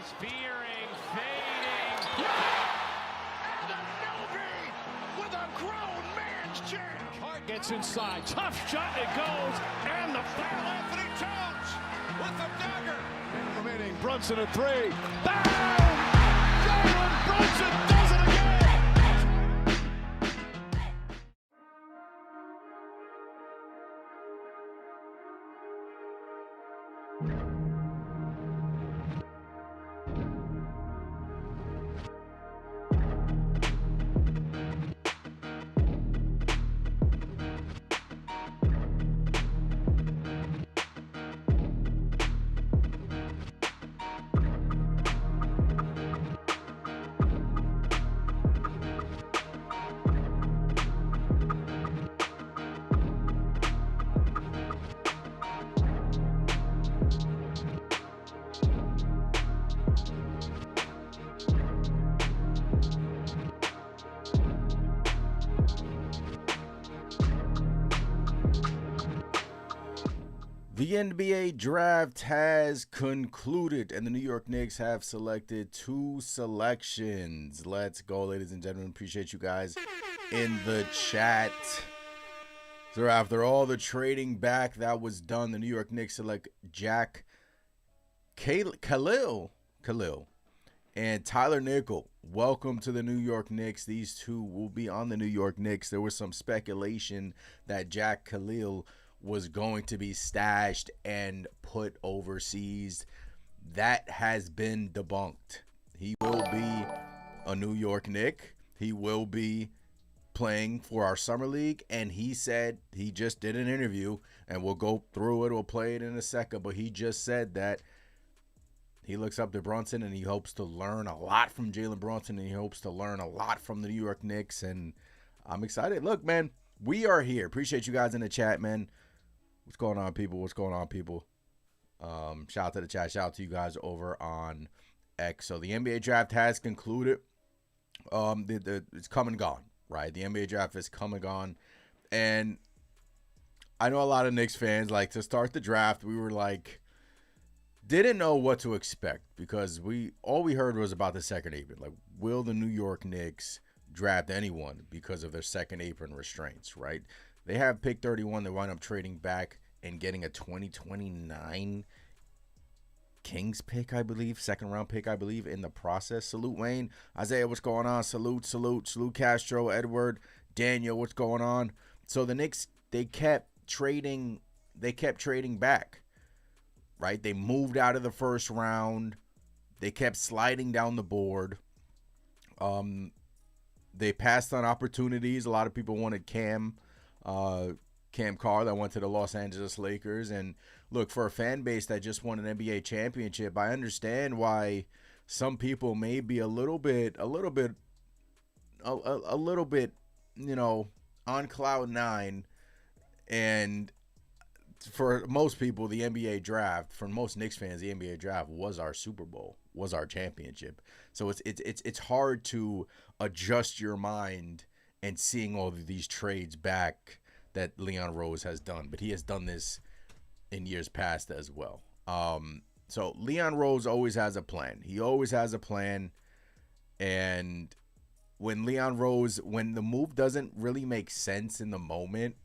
Spearing, fading. And a no-beat with a grown man's chance. Hart gets inside. Tough shot. It goes. And the foul. Anthony Jones with the dagger. Remaining. Brunson a three. Bang! Jalen Brunson does it again. The NBA draft has concluded, and the New York Knicks have selected 2 selections. Let's go, ladies and gentlemen. Appreciate you guys in the chat. So after all the trading back that was done, the New York Knicks select Kayil and Tyler Nickel. Welcome to the New York Knicks. These two will be on the New York Knicks. There was some speculation that Kayil was going to be stashed and put overseas. That has been debunked. He will be a New York Knick. He will be playing for our summer league, and he said, he just did an interview, and we'll go through it, we'll play it in a second, but he just said that he looks up to Brunson and he hopes to learn a lot from Jalen Brunson, and he hopes to learn a lot from the New York Knicks, and I'm excited. Look, man, we are here. Appreciate you guys in the chat, man. What's going on, people? What's going on, people? Shout out to the chat. Shout out to you guys over on X. So the NBA draft has concluded. It's come and gone, right? The NBA draft has come and gone. And I know a lot of Knicks fans, like, to start the draft, we were like, didn't know what to expect, because all we heard was about the second apron. Like, will the New York Knicks draft anyone because of their second apron restraints, right? They have pick 31. They wind up trading back and getting a 2029 Kings pick, I believe. Second round pick, I believe, in the process. Salute, Wayne. Isaiah, what's going on? Salute. Salute, Castro. Edward. Daniel, what's going on? So the Knicks, they kept trading back, right? They moved out of the first round. They kept sliding down the board. They passed on opportunities. A lot of people wanted Cam Carve that went to the Los Angeles Lakers. And look, for a fan base that just won an NBA championship, I understand why some people may be a little bit, you know, on cloud nine. And for most people, the NBA draft, for most Knicks fans, the NBA draft was our Super Bowl, was our championship. So it's hard to adjust your mind and seeing all of these trades back that Leon Rose has done. But he has done this in years past as well. So Leon Rose always has a plan. He always has a plan. And when the move doesn't really make sense in the moment,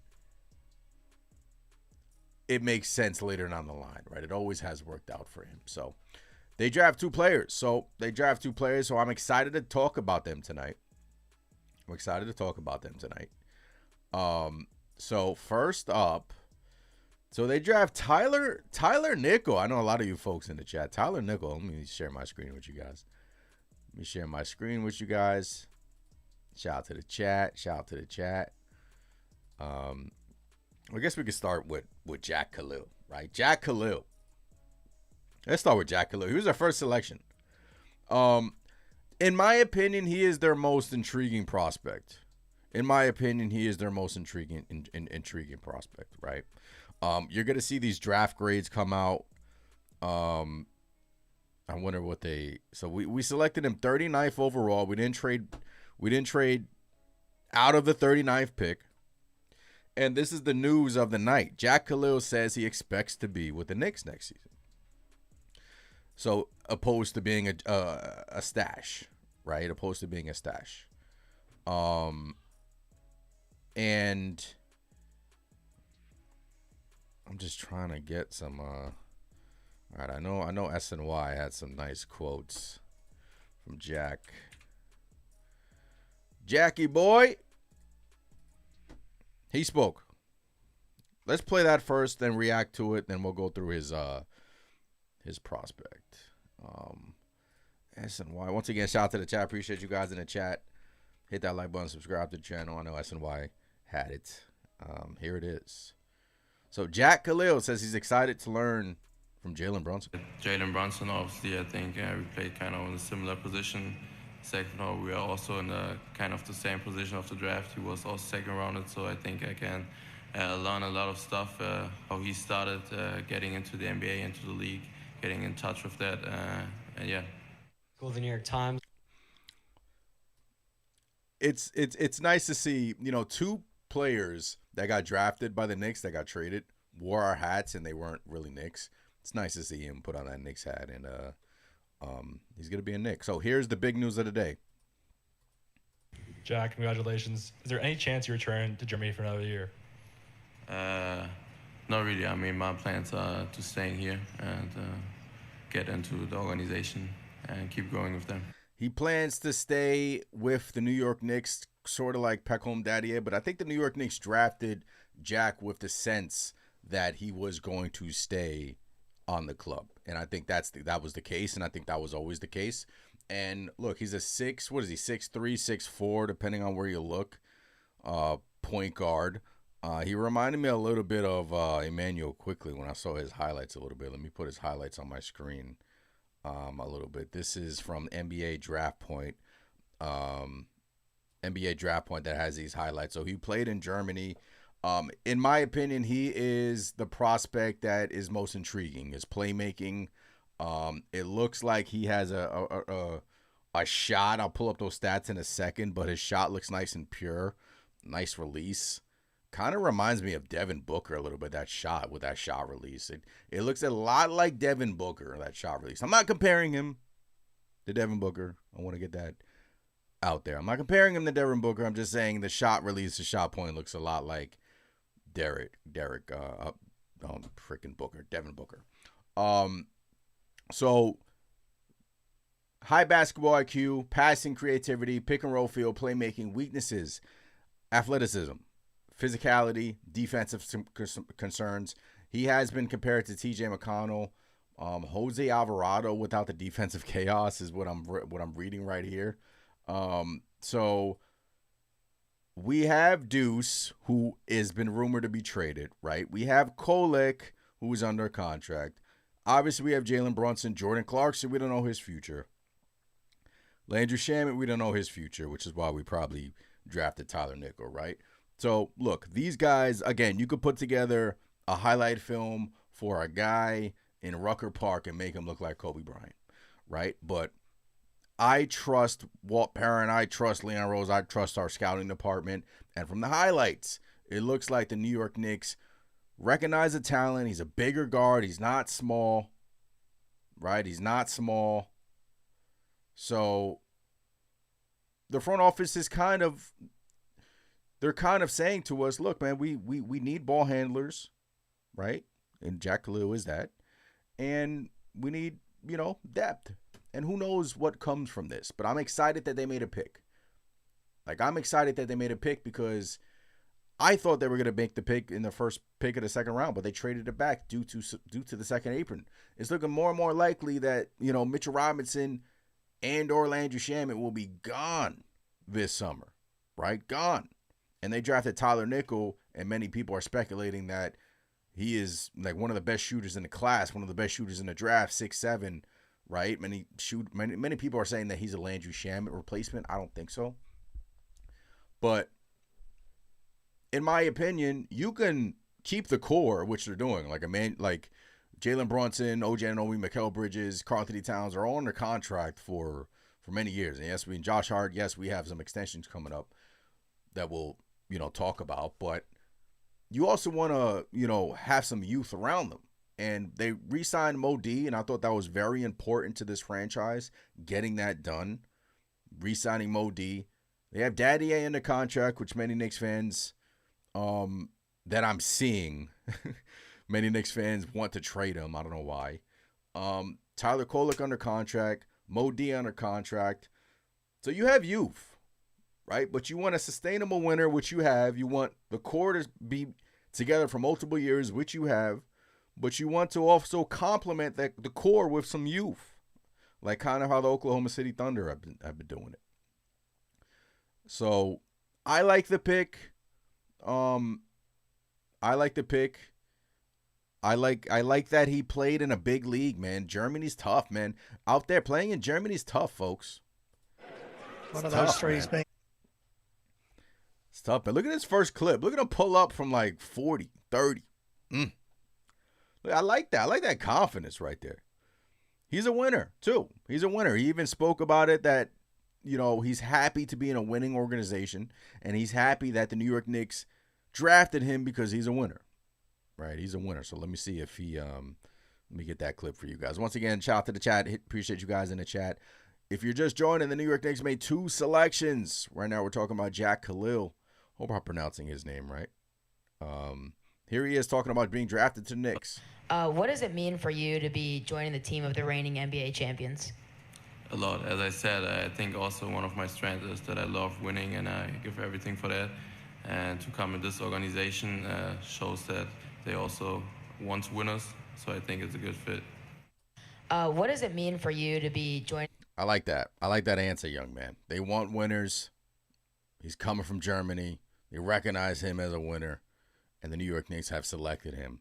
it makes sense later down the line, right? It always has worked out for him. So they draft 2 players. So I'm excited to talk about them tonight. So first up, so they draft Tyler Nickel. I know a lot of you folks in the chat. Tyler Nickel. Let me share my screen with you guys. Shout out to the chat. I guess we could start with Kayil, right? Kayil. Let's start with Kayil. He was our first selection. In my opinion, he is their most intriguing prospect. Intriguing prospect, right? You're going to see these draft grades come out. I wonder what so we selected him 39th overall. We didn't trade out of the 39th pick. And this is the news of the night. Kayil says he expects to be with the Knicks next season. So opposed to being a stash, right? Opposed to being a stash. And I'm just trying to get some. All right, I know SNY had some nice quotes from Jackie boy. He spoke. Let's play that first, then react to it, then we'll go through his prospect. SNY. Once again, shout out to the chat. Appreciate you guys in the chat. Hit that like button, subscribe to the channel. I know SNY had it. Here it is. So Jack Kayil says he's excited to learn from Jalen Brunson. Jalen Brunson, obviously, I think we played kind of in a similar position. Second round, we are also in the kind of the same position of the draft. He was also second rounded, so I think I can learn a lot of stuff, how he started getting into the NBA, into the league, getting in touch with that, and yeah. Go to the New York Times. It's nice to see, two players that got drafted by the Knicks that got traded wore our hats and they weren't really Knicks. It's nice to see him put on that Knicks hat, and he's gonna be a Knick. So here's the big news of the day. Jack, congratulations. Is there any chance you return to Germany for another year? Not really. I mean, my plans are to stay here and get into the organization and keep growing with them. He plans to stay with the New York Knicks, sort of like Peckham Daddy, but I think the New York Knicks drafted Jack with the sense that he was going to stay on the club. And I think that was the case, and I think that was always the case. And look, he's a 6'3", 6'4", depending on where you look, point guard. He reminded me a little bit of Emmanuel Quickly when I saw his highlights a little bit. Let me put his highlights on my screen a little bit. This is from NBA Draft Point. NBA Draft Point that has these highlights. So he played in Germany. In my opinion, he is the prospect that is most intriguing. His playmaking. It looks like he has a shot. I'll pull up those stats in a second, but his shot looks nice and pure. Nice release. Kind of reminds me of Devin Booker a little bit, that shot with that shot release. It looks a lot like Devin Booker, that shot release. I'm not comparing him to Devin Booker. I want to get that out there. I'm not comparing him to Devin Booker. I'm just saying the shot release, the shot point looks a lot like Devin Booker. So high basketball IQ, passing creativity, pick and roll field, playmaking, weaknesses, athleticism, physicality, defensive concerns. He has been compared to T.J. McConnell. Jose Alvarado without the defensive chaos is what I'm reading right here. So we have Deuce, who has been rumored to be traded, right? We have Kolek, who is under contract. Obviously, we have Jalen Brunson, Jordan Clarkson. We don't know his future. Landry Shamet, we don't know his future, which is why we probably drafted Tyler Nickel, right? So, look, these guys, again, you could put together a highlight film for a guy in Rucker Park and make him look like Kobe Bryant, right? But I trust Walt Perrin. I trust Leon Rose. I trust our scouting department. And from the highlights, it looks like the New York Knicks recognize the talent. He's a bigger guard. He's not small, right? He's not small. So the front office is they're kind of saying to us, look, man, we need ball handlers, right? And Jack Kayil is that. And we need, depth. And who knows what comes from this. But I'm excited that they made a pick. I'm excited that they made a pick because I thought they were going to make the pick in the first pick of the second round, but they traded it back due to the second apron. It's looking more and more likely that, Mitchell Robinson and or Landry Shamet will be gone this summer, right? Gone. And they drafted Tyler Nickel, and many people are speculating that he is like one of the best shooters in the class, one of the best shooters in the draft, 6'7", right? Many people are saying that he's a Landry Shamet replacement. I don't think so. But in my opinion, you can keep the core, which they're doing. Like Jalen Brunson, OJ Anunoby, Mikal Bridges, Karl-Anthony Towns are all under contract for many years. And yes, Josh Hart, yes, we have some extensions coming up that we'll, talk about. But you also want to, have some youth around them, And they re-signed Mo D, and I thought that was very important to this franchise, getting that done. Re-signing Mo D. They have Daddy A in the contract, which many Knicks fans that I'm seeing, many Knicks fans want to trade him. I don't know why. Tyler Kolek under contract, Mo D under contract. So you have youth, right? But you want a sustainable winner, which you have. You want the core to be together for multiple years, which you have. But you want to also complement the core with some youth, like kind of how the Oklahoma City Thunder have been doing it. So I like the pick. I like the pick. I like that he played in a big league, man. Germany's tough, man. Out there playing in Germany's tough, folks. One of those threes being. It's tough, man. Look at his first clip. Look at him pull up from like 40, 30. Look, I like that. I like that confidence right there. He's a winner, too. He's a winner. He even spoke about it that, you know, he's happy to be in a winning organization, and he's happy that the New York Knicks drafted him because he's a winner. Right? He's a winner. So let me see if he let me get that clip for you guys. Once again, shout out to the chat. Appreciate you guys in the chat. If you're just joining, the New York Knicks made 2 selections. Right now we're talking about Jack Kayil. Hope I'm pronouncing his name right. Here he is talking about being drafted to the Knicks. What does it mean for you to be joining the team of the reigning NBA champions? A lot. As I said, I think also one of my strengths is that I love winning and I give everything for that. And to come in this organization shows that they also want winners. So I think it's a good fit. What does it mean for you to be joining? I like that. I like that answer, young man. They want winners. He's coming from Germany. They recognize him as a winner. And the New York Knicks have selected him.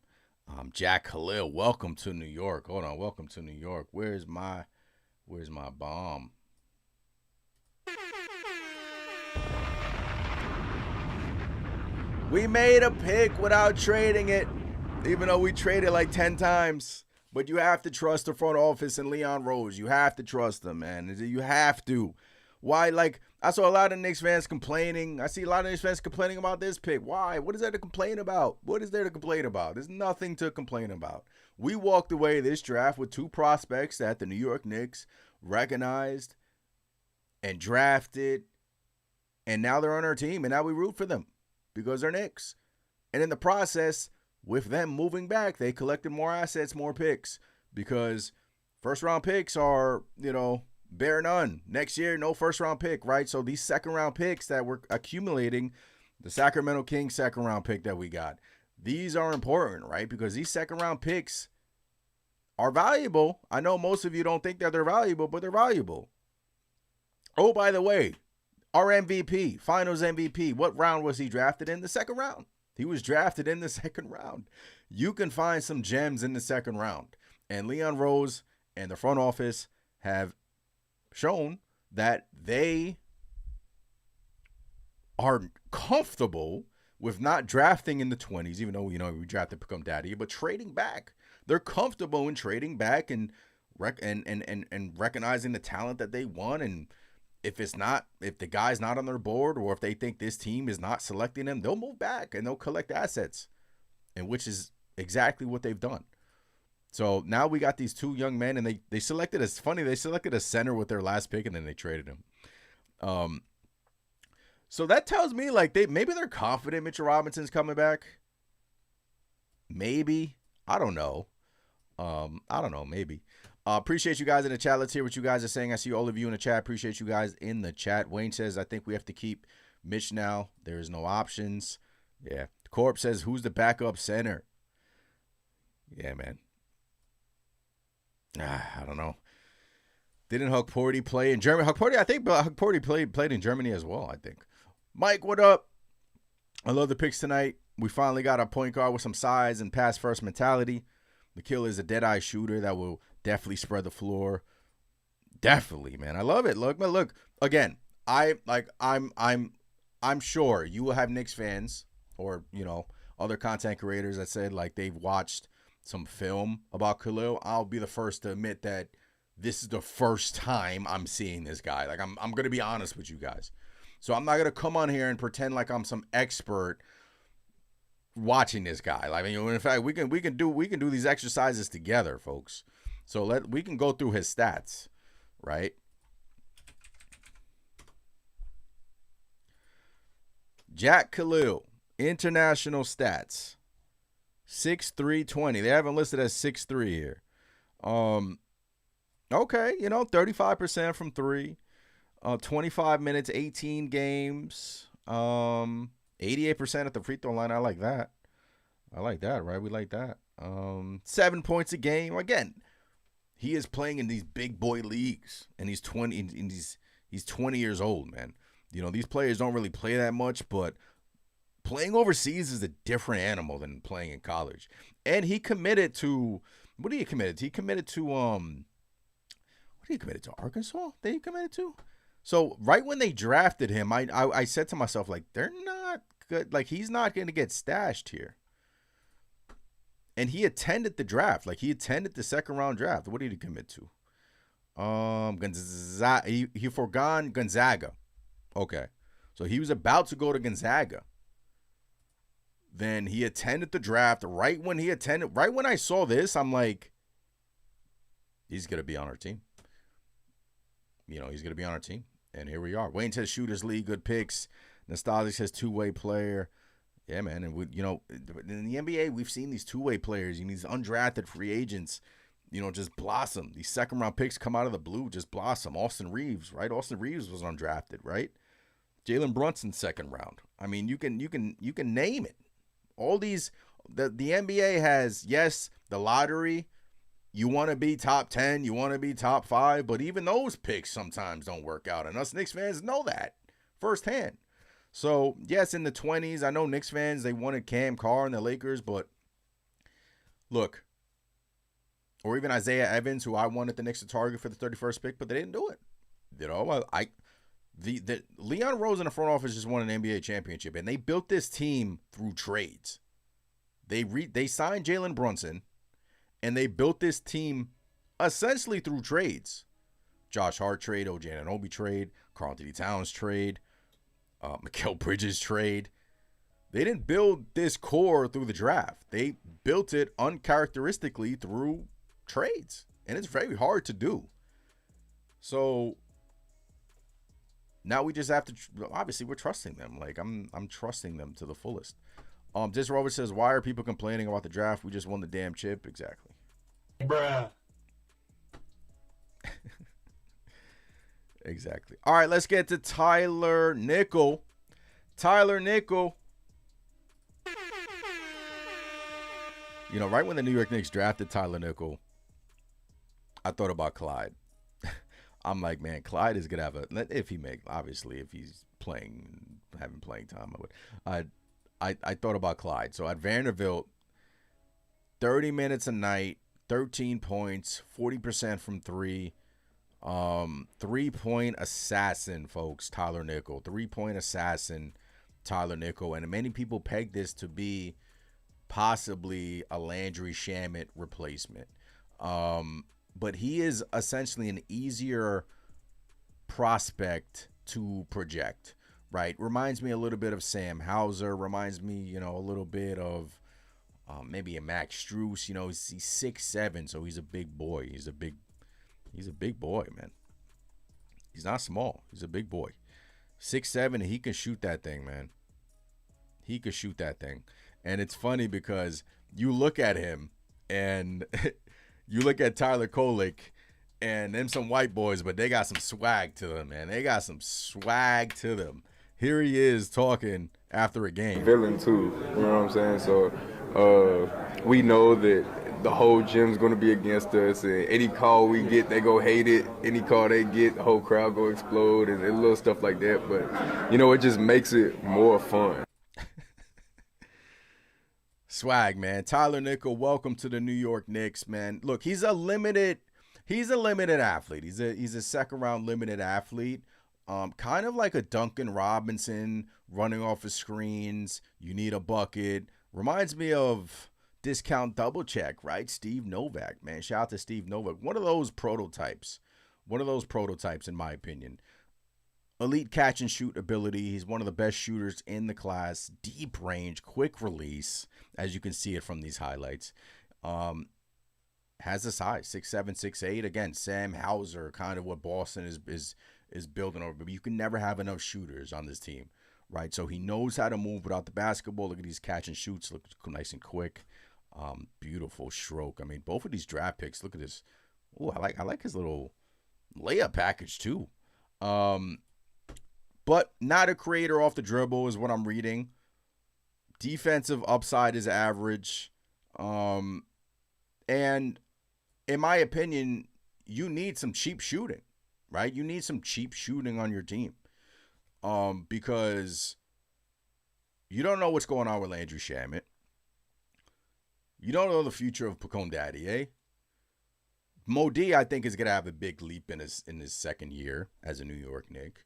Jack Kayil, welcome to New York. Hold on, welcome to New York. Where's my bomb? We made a pick without trading it, even though we traded like 10 times. But you have to trust the front office and Leon Rose. You have to trust them, man. You have to. Why? Like, I saw a lot of Knicks fans complaining. I see a lot of Knicks fans complaining about this pick. Why? What is there to complain about? What is there to complain about? There's nothing to complain about. We walked away this draft with 2 prospects that the New York Knicks recognized and drafted. And now they're on our team. And now we root for them because they're Knicks. And in the process, with them moving back, they collected more assets, more picks. Because first-round picks are, bare none. Next year, no first-round pick, right? So these second-round picks that we're accumulating, the Sacramento Kings second-round pick that we got, these are important, right? Because these second-round picks are valuable. I know most of you don't think that they're valuable, but they're valuable. Oh, by the way, our MVP, Finals MVP, what round was he drafted in? The second round. He was drafted in the second round. You can find some gems in the second round. And Leon Rose and the front office have shown that they are comfortable with not drafting in the 20s, even though, we drafted Become Daddy, but trading back. They're comfortable in trading back and recognizing the talent that they want. And if the guy's not on their board, or if they think this team is not selecting them, they'll move back and they'll collect assets, and which is exactly what they've done. So now we got these 2 young men, and they selected a center with their last pick, and then they traded him. So that tells me like maybe they're confident Mitchell Robinson's coming back. Maybe. I don't know. Maybe. Appreciate you guys in the chat. Let's hear what you guys are saying. I see all of you in the chat. Appreciate you guys in the chat. Wayne says, I think we have to keep Mitch now. There is no options. Yeah. Corp says, who's the backup center? Yeah, man. I don't know. Didn't Hukporty play in Germany? I think Hukporty played in Germany as well, I think. Mike, what up? I love the picks tonight. We finally got a point guard with some size and pass-first mentality. Kayil is a dead-eye shooter that will definitely spread the floor. Definitely, man. I love it. Look. Again, I'm sure you will have Knicks fans or, other content creators that said like they've watched some film about Kayil. I'll be the first to admit that this is the first time I'm seeing this guy. Like I'm going to be honest with you guys. So I'm not going to come on here and pretend like I'm some expert watching this guy. Like, in fact, we can do these exercises together, folks. So we can go through his stats, right? Jack Kayil, international stats, 6'3", 20. They haven't listed as 6'3" here. Okay, 35% from three, 25 minutes, 18 games, 88% at the free throw line. I like that. Right? We like that. 7 points a game. Again, he is playing in these big boy leagues, and he's 20. He's 20 years old, man. These players don't really play that much, but playing overseas is a different animal than playing in college. And he committed to what did he committed to? He committed to what did he committed to? Arkansas? That he committed to? So right when they drafted him, I said to myself, like, they're not good. Like, he's not going to get stashed here. And he attended the draft. Like, he attended the second round draft. What did he commit to? Gonzaga. He forgone Gonzaga. Okay. So he was about to go to Gonzaga. Then he attended the draft. Right when I saw this, I'm like, he's going to be on our team. He's going to be on our team. And here we are. Waiting to the Shooters League. Good picks. Nostalgic says two-way player. Yeah, man. And, in the NBA, we've seen these two-way players, these undrafted free agents, just blossom. These second-round picks come out of the blue, just blossom. Austin Reeves, right? Austin Reeves was undrafted, right? Jalen Brunson, second round. I mean, you can name it. All these, the NBA has, yes, the lottery. You want to be top 10, you want to be top 5, but even those picks sometimes don't work out. And us Knicks fans know that firsthand. So, yes, in the 20s, I know Knicks fans, they wanted Cam Carr and the Lakers, but look, or even Isaiah Evans, who I wanted the Knicks to target for the 31st pick, but they didn't do it. The Leon Rose in the front office just won an NBA championship, and they built this team through trades. They signed Jalen Brunson, and they built this team essentially through trades. Josh Hart trade, OJ Anunoby trade, Karl-Anthony Towns trade, Mikal Bridges trade. They didn't build this core through the draft. They built it uncharacteristically through trades, and it's very hard to do. So now we just have to, obviously we're trusting them. Like, I'm trusting them to the fullest. Dis Rover says, why are people complaining about the draft? We just won the damn chip. Exactly. Bruh. Exactly. All right, let's get to Tyler Nickel. Tyler Nickel. Right when the New York Knicks drafted Tyler Nickel, I thought about Clyde. I'm like, man, Clyde is gonna have if he's having playing time, I thought about Clyde. So at Vanderbilt, 30 minutes a night, 13 points, 40% from three. 3-point assassin, folks, Tyler Nickel. 3-point assassin, Tyler Nickel. And many people peg this to be possibly a Landry Shamet replacement. But he is essentially an easier prospect to project, right? Reminds me a little bit of Sam Hauser. Reminds me, a little bit of maybe a Max Strus. He's 6'7", so he's a big boy. He's a big boy, man. He's not small. He's a big boy. 6'7", and he can shoot that thing, man. He could shoot that thing. And it's funny because you look at him and you look at Tyler Kolek and them some white boys, but they got some swag to them, man. They got some swag to them. Here he is talking after a game. Villain too, you know what I'm saying? So we know that the whole gym's going to be against us, and any call we get, they go hate it. Any call they get, the whole crowd go explode, and little stuff like that. But, it just makes it more fun. Swag, man. Tyler Nickel, welcome to the New York Knicks, man. Look, he's a limited athlete. He's a second round limited athlete. Kind of like a Duncan Robinson running off of screens. You need a bucket. Reminds me of Discount Double Check, right? Steve Novak, man. Shout out to Steve Novak. One of those prototypes in my opinion. elite catch and shoot ability. He's one of the best shooters in the class. Deep range, quick release, as you can see it from these highlights. Has the size, 6'7", 6'8". Again, Sam Hauser, kind of what Boston is building over. But you can never have enough shooters on this team, right? So he knows how to move without the basketball. Look at these catch and shoots. Look nice and quick. Beautiful stroke. I mean, both of these draft picks. Look at this. Oh, I like his little layup package too. But not a creator off the dribble is what I'm reading. Defensive upside is average. And in my opinion, you need some cheap shooting, right? You need some cheap shooting on your team. Because you don't know what's going on with Landry Shamet. You don't know the future of Daddy. Modi, I think, is going to have a big leap in his second year as a New York Knick.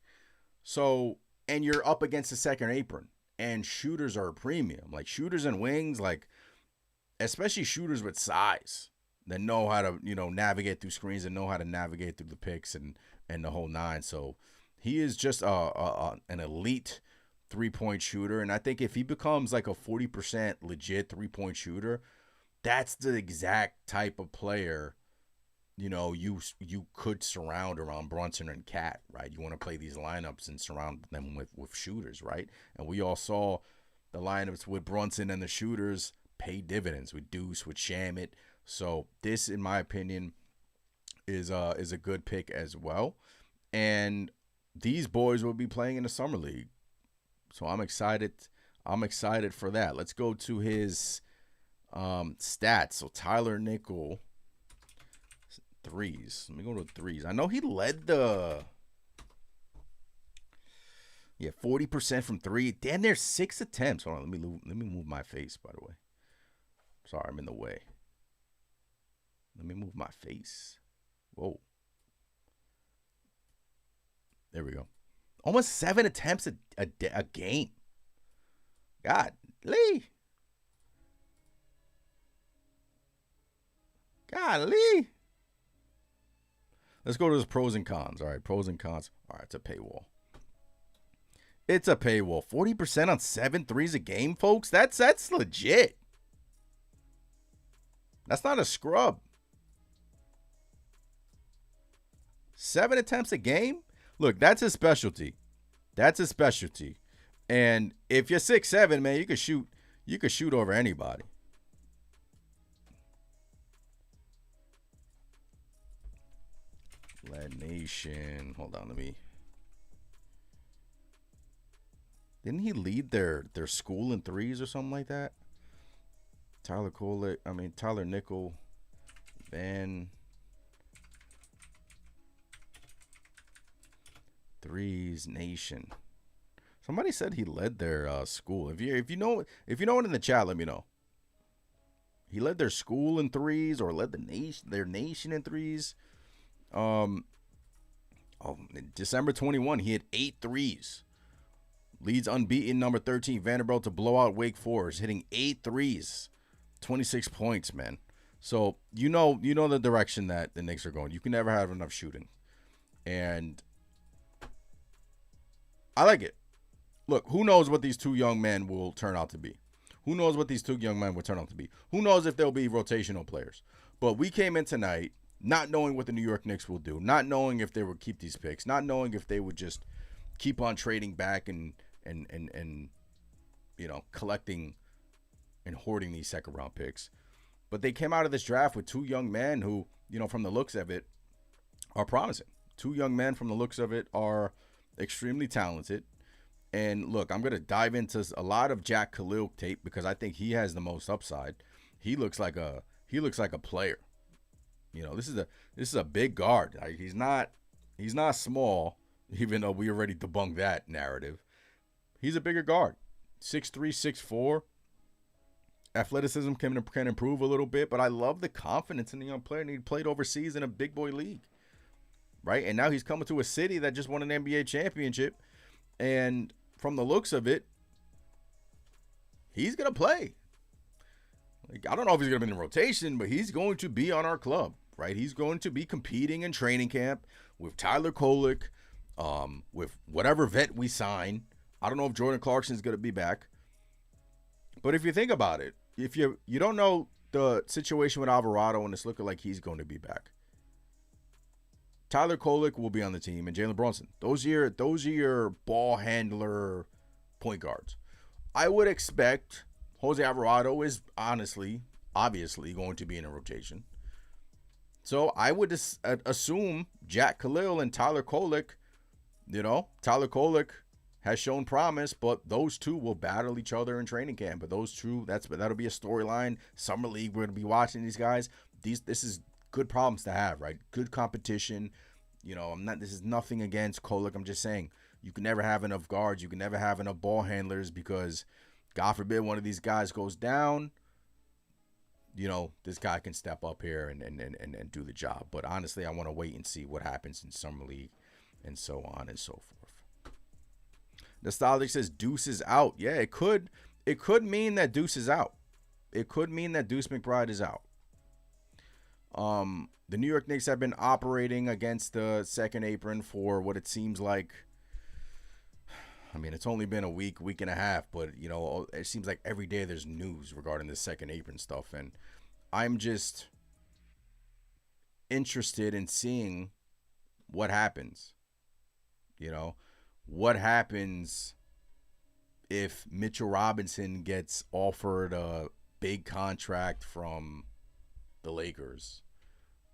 So, and you're up against the second apron, and shooters are a premium. Like, shooters and wings, like, especially shooters with size that know how to, navigate through screens and know how to navigate through the picks and the whole nine. So, he is just an elite three-point shooter, and I think if he becomes like a 40% legit three-point shooter, that's the exact type of player, you could surround around Brunson and Cat, right? You want to play these lineups and surround them with shooters, right? And we all saw the lineups with Brunson and the shooters pay dividends with Deuce, with Shamet. So this, in my opinion, is a good pick as well. And these boys will be playing in the summer league, so I'm excited. I'm excited for that. Let's go to his stats. So Tyler Nickel, threes. Let me go to threes. I know he led 40% from three. Damn, there's 6 attempts. Hold on, let me move my face, by the way. Sorry, I'm in the way. Let me move my face. Whoa. There we go. Almost 7 attempts a game. Golly. Let's go to his pros and cons. All right, pros and cons. All right, it's a paywall. It's a paywall. 40% on 7 threes a game, folks. That's legit. That's not a scrub. 7 attempts a game? Look, that's his specialty. That's his specialty. And if you're 6'7", man, you could shoot over anybody. Led Nation. Hold on, didn't he lead their school in threes or something like that? Tyler Nickel, Van Threes Nation. Somebody said he led their school. If you know it in the chat, let me know. He led their school in threes or led their nation in threes. In December 21, he had 8 threes. Leads unbeaten number 13 Vanderbilt to blow out Wake Forest, hitting 8 threes, 26 points, man. So you know the direction that the Knicks are going. You can never have enough shooting, and I like it. Look, who knows what these two young men will turn out to be? Who knows what these two young men will turn out to be? Who knows if they'll be rotational players? But we came in tonight not knowing what the New York Knicks will do, not knowing if they would keep these picks, not knowing if they would just keep on trading back and collecting and hoarding these second round picks. But they came out of this draft with 2 young men who, from the looks of it, are promising. 2 young men from the looks of it are extremely talented. And look, I'm going to dive into a lot of Jack Kayil tape because I think he has the most upside. He looks like a player. This is a big guard. He's not small, even though we already debunked that narrative. He's a bigger guard. 6'3", 6'4". Athleticism can improve a little bit, but I love the confidence in the young player. And he played overseas in a big boy league, right? And now he's coming to a city that just won an NBA championship. And from the looks of it, he's going to play. I don't know if he's going to be in rotation, but he's going to be on our club, right? He's going to be competing in training camp with Tyler Kolek. with whatever vet we sign. I don't know if Jordan Clarkson's going to be back. But if you think about it, if you don't know the situation with Alvarado and it's looking like he's going to be back, Tyler Kolek will be on the team and Jalen Brunson. Those are your ball handler point guards. I would expect Jose Alvarado is obviously going to be in a rotation. So I would assume Jack Kayil and Tyler Kolek, Tyler Kolek has shown promise, but those two will battle each other in training camp. But those two, that'll be a storyline. Summer League, we're going to be watching these guys. This is good problems to have, right? Good competition. This is nothing against Kolek. I'm just saying you can never have enough guards. You can never have enough ball handlers because, God forbid, one of these guys goes down. This guy can step up here and do the job. But honestly, I want to wait and see what happens in Summer League and so on and so forth. Nostalgic says Deuce is out. Yeah, it could mean that Deuce is out. It could mean that Deuce McBride is out. The New York Knicks have been operating against the second apron for what it seems like. I mean, it's only been a week and a half, but it seems like every day there's news regarding the second apron stuff, and I'm just interested in seeing what happens. What happens if Mitchell Robinson gets offered a big contract from the Lakers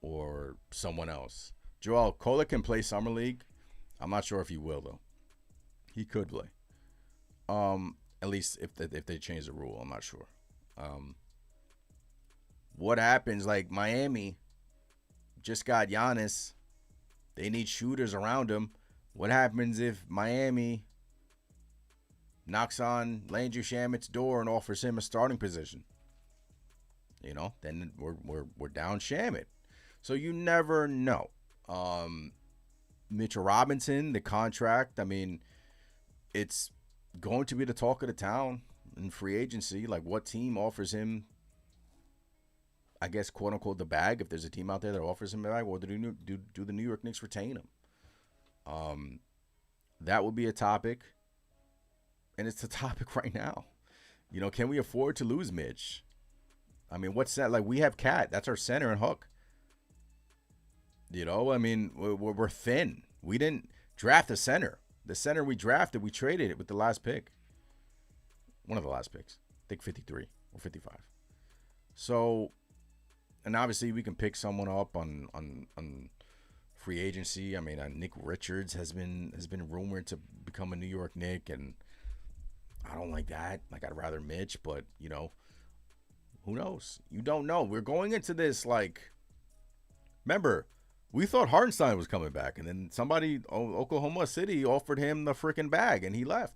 or someone else? Joel, Kolek can play Summer League. I'm not sure if he will, though. He could play. At least if they change the rule, I'm not sure. What happens, like Miami just got Giannis. They need shooters around him. What happens if Miami knocks on Landry Shamit's door and offers him a starting position? Then we're down Shamit. So you never know. Mitchell Robinson, the contract, I mean, it's going to be the talk of the town in free agency. Like, what team offers him, I guess, quote unquote, the bag? If there's a team out there that offers him the bag, or do the New York Knicks retain him? That would be a topic, and it's a topic right now. Can we afford to lose Mitch? I mean, what's that? Like, we have Cat. That's our center and hook. I mean, we're thin. We didn't draft a center. The center we drafted, we traded it with the last pick. One of the last picks. I think 53 or 55. So, and obviously we can pick someone up on free agency. I mean, Nick Richards has been rumored to become a New York Knick, and I don't like that. Like, I'd rather Mitch, but who knows? You don't know. We're going into this remember, we thought Hartenstein was coming back, and then somebody, Oklahoma City, offered him the freaking bag, and he left.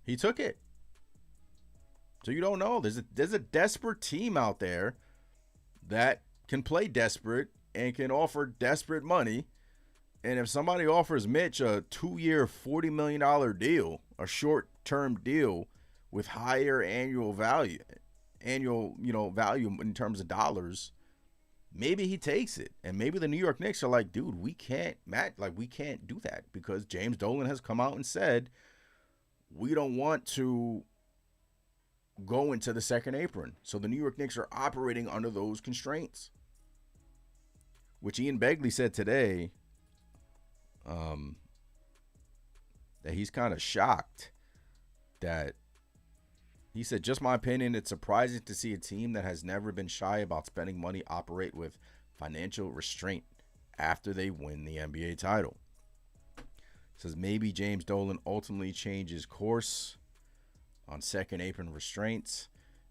He took it. So you don't know. There's a desperate team out there that can play desperate and can offer desperate money. And if somebody offers Mitch a 2-year, $40 million deal, a short-term deal with higher annual value in terms of dollars, maybe he takes it. And maybe the New York Knicks are like, dude, we can't do that, because James Dolan has come out and said we don't want to go into the second apron. So the New York Knicks are operating under those constraints, which Ian Begley said today that he's kind of shocked. That he said, just my opinion, it's surprising to see a team that has never been shy about spending money operate with financial restraint after they win the NBA title. He says maybe James Dolan ultimately changes course on second apron restraints.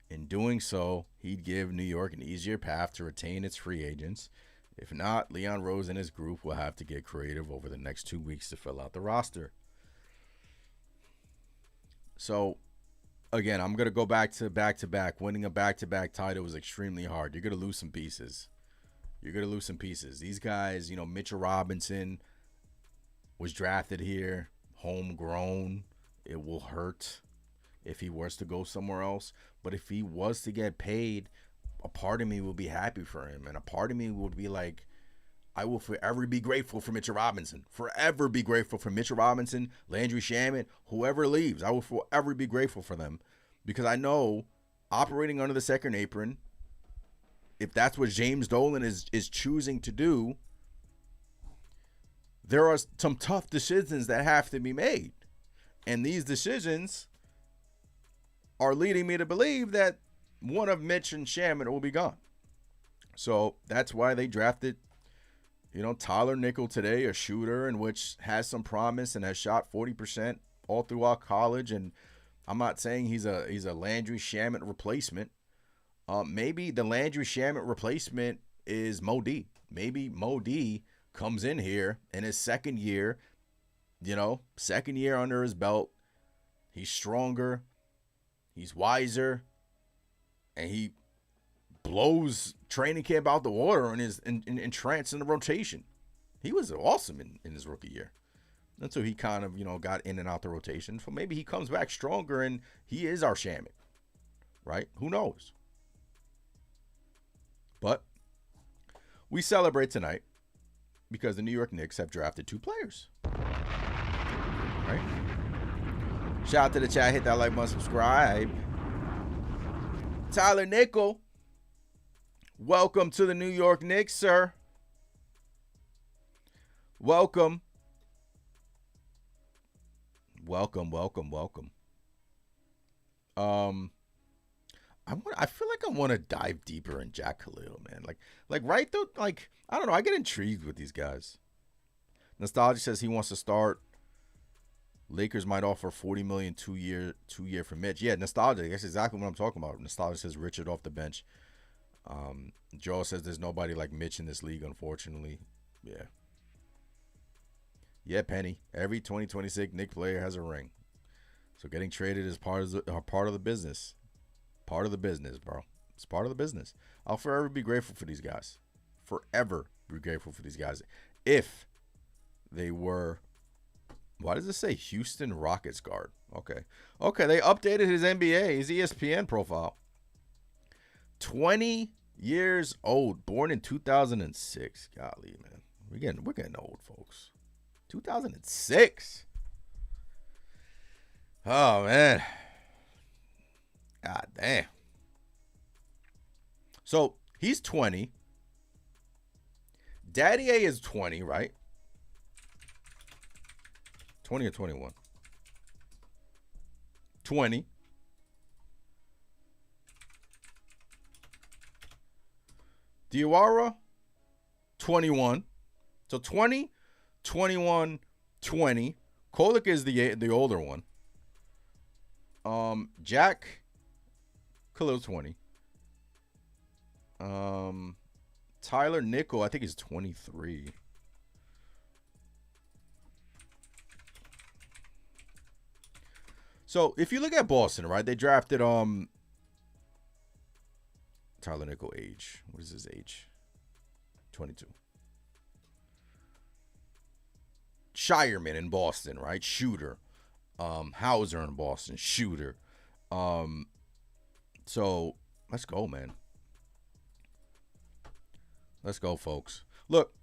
In doing so, he'd give New York an easier path to retain its free agents. If not, Leon Rose and his group will have to get creative over the next 2 weeks to fill out the roster. So, again, I'm going to go back to back. Winning a back-to-back title is extremely hard. You're going to lose some pieces. These guys, Mitchell Robinson was drafted here, homegrown. It will hurt if he was to go somewhere else. But if he was to get paid, a part of me will be happy for him. And a part of me would be like, I will forever be grateful for Mitchell Robinson. Forever be grateful for Mitchell Robinson, Landry Shamet, whoever leaves. I will forever be grateful for them because I know operating under the second apron, if that's what James Dolan is choosing to do, there are some tough decisions that have to be made. And these decisions are leading me to believe that one of Mitch and Shamet will be gone. So that's why they drafted, Tyler Nickel today, a shooter in which has some promise and has shot 40% all throughout college. And I'm not saying he's a Landry Shamet replacement. Maybe the Landry Shamet replacement is Mo D. Maybe Mo D comes in here in his second year, second year under his belt. He's stronger, he's wiser, and he blows training camp out the water and is entranced in the rotation. He was awesome in his rookie year. Until he kind of, got in and out the rotation. So maybe he comes back stronger and he is our Shamet, right? Who knows? But we celebrate tonight because the New York Knicks have drafted 2 players, right? Shout out to the chat. Hit that like button, subscribe. Tyler Nickel, welcome to the New York Knicks, sir. Welcome. Welcome. I feel like I want to dive deeper in Jack Kayil, man. Like right though, like I don't know. I get intrigued with these guys. Nostalgia says he wants to start. Lakers might offer $40 million 2 year for Mitch. Yeah, Nostalgia. That's exactly what I'm talking about. Nostalgia says Richard off the bench. Joe says there's nobody like Mitch in this league, unfortunately. Yeah. Yeah, Penny. Every 2026 Knicks player has a ring. So getting traded is part of the business. Part of the business, bro. It's part of the business. I'll forever be grateful for these guys. Forever be grateful for these guys. If they were, why does it say Houston Rockets guard? Okay, they updated his ESPN profile. 20 years old, born in 2006. Golly, man. We're getting old, folks. 2006. Oh, man. God damn. So he's 20. Daddy A is 20, right? 20 or 21? 20. Diawara, 21. So 20, 21, 20. Kolek is the older one. Jack Kayil 20. Tyler Nickel, I think he's 23. So if you look at Boston, right, they drafted Tyler Nickel age. What is his age? 22. Shireman in Boston, right? Shooter. Hauser in Boston, shooter. So let's go, man. Let's go, folks. Look,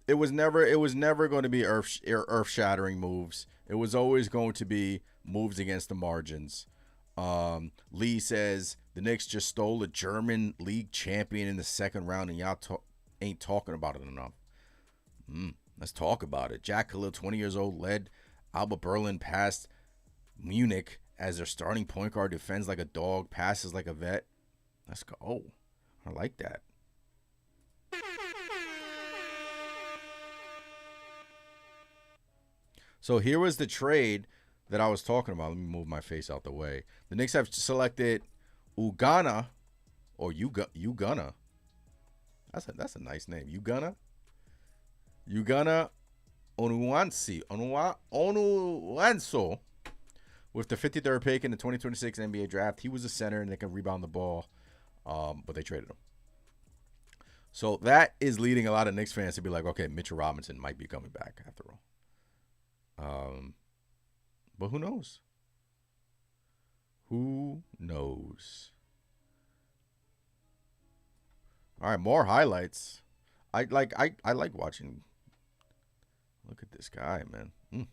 it was never going to be earth-shattering moves. It was always going to be moves against the margins. Lee says the Knicks just stole a German league champion in the second round, and y'all ain't talking about it enough. Let's talk about it. Jack Kayil, 20 years old, led Alba Berlin past Munich as their starting point guard, defends like a dog, passes like a vet. Let's go. I like that. So here was the trade that I was talking about. Let me move my face out the way. The Knicks have selected Ugana or Ugana. That's a nice name. Ugana Onuanso with the 53rd pick in the 2026 NBA draft. He was a center and they can rebound the ball, but they traded him. So that is leading a lot of Knicks fans to be like, okay, Mitchell Robinson might be coming back after all. But who knows? Who knows? All right, more highlights. I like watching. Look at this guy, man.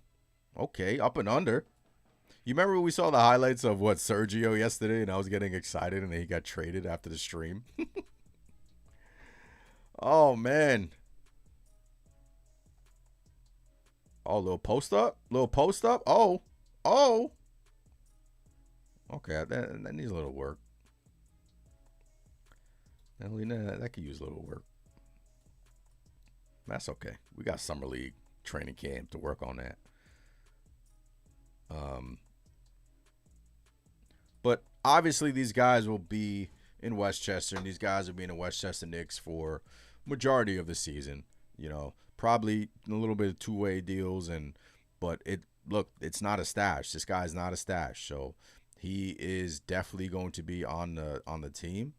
Okay, up and under. You remember when we saw the highlights of what Sergio yesterday, and I was getting excited, and then he got traded after the stream. Oh man. Oh, little post up. Oh. Okay, that needs a little work. That could use a little work. That's okay. We got summer league training camp to work on that. But obviously these guys will be in Westchester, and these guys will be in the Westchester Knicks for majority of the season. You know, probably a little bit of two-way deals, but it's not a stash. This guy's not a stash, so he is definitely going to be on the team.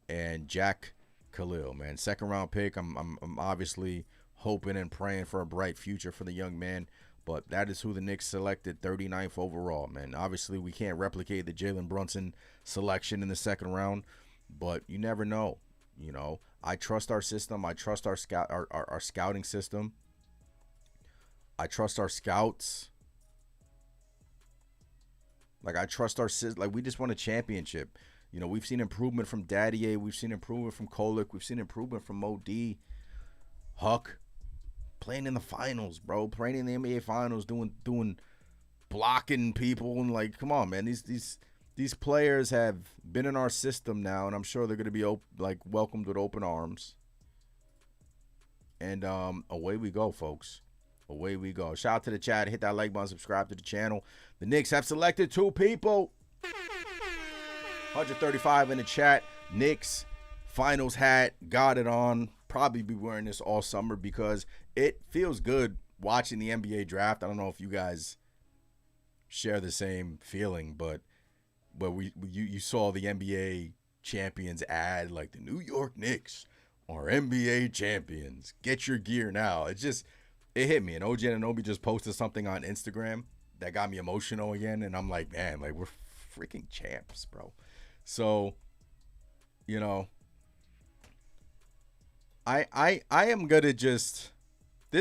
And Jack Kayil, man, second-round pick. I'm obviously hoping and praying for a bright future for the young man. But that is who the Knicks selected 39th overall, man. Obviously, we can't replicate the Jalen Brunson selection in the second round, but you never know. You know, I trust our system. I trust our scouting system. I trust our scouts. Like, I trust our system. Like, we just won a championship. You know, we've seen improvement from Daddier. We've seen improvement from Kolek. We've seen improvement from Mo D. Huck. Playing in the finals, bro. Playing in the NBA finals, doing blocking people, and like, come on, man. These players have been in our system now, and I'm sure they're gonna be welcomed with open arms. And away we go, folks. Away we go. Shout out to the chat. Hit that like button. Subscribe to the channel. The Knicks have selected 2 people. 135 in the chat. Knicks finals hat. Got it on. Probably be wearing this all summer because it feels good watching the NBA draft. I don't know if you guys share the same feeling, but you saw the NBA champions ad, like, the New York Knicks are NBA champions. Get your gear now. It hit me. And OG Anunoby just posted something on Instagram that got me emotional again, and I'm like, man, like, we're freaking champs, bro. So, you know, I am gonna this